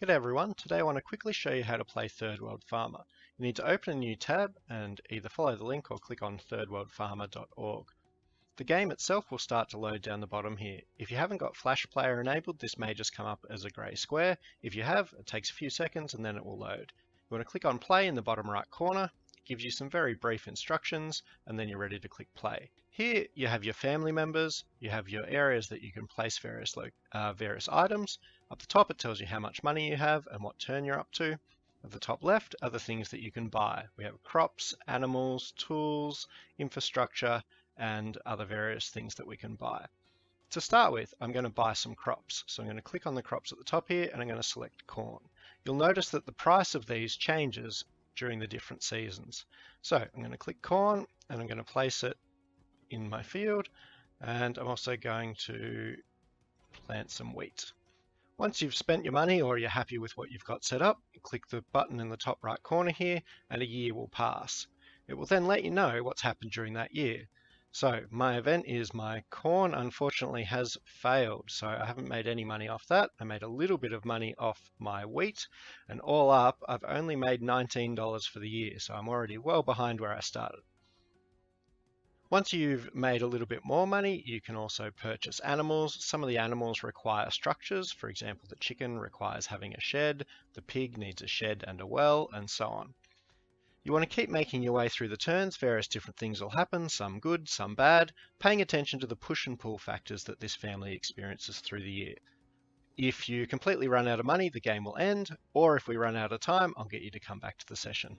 G'day everyone, today I want to quickly show you how to play Third World Farmer. You need to open a new tab and either follow the link or click on thirdworldfarmer.org. The game itself will start to load down the bottom here. If you haven't got Flash Player enabled, this may just come up as a grey square. If you have, it takes a few seconds and then it will load. You want to click on play in the bottom right corner. It gives you some very brief instructions and then you're ready to click play. Here you have your family members, you have your areas that you can place various items. Up the top it tells you how much money you have and what turn you're up to. At the top left are the things that you can buy. We have crops, animals, tools, infrastructure, and other various things that we can buy. To start with, I'm going to buy some crops. So I'm going to click on the crops at the top here and I'm going to select corn. You'll notice that the price of these changes during the different seasons. So I'm going to click corn and I'm going to place it in my field, and I'm also going to plant some wheat. Once you've spent your money or you're happy with what you've got set up, click the button in the top right corner here and a year will pass. It will then let you know what's happened during that year. So my event is my corn unfortunately has failed, so I haven't made any money off that. I made a little bit of money off my wheat, and all up I've only made $19 for the year, so I'm already well behind where I started. Once you've made a little bit more money, you can also purchase animals. Some of the animals require structures. For example, the chicken requires having a shed, the pig needs a shed and a well, and so on. You want to keep making your way through the turns. Various different things will happen, some good, some bad, paying attention to the push and pull factors that this family experiences through the year. If you completely run out of money, the game will end, or if we run out of time, I'll get you to come back to the session.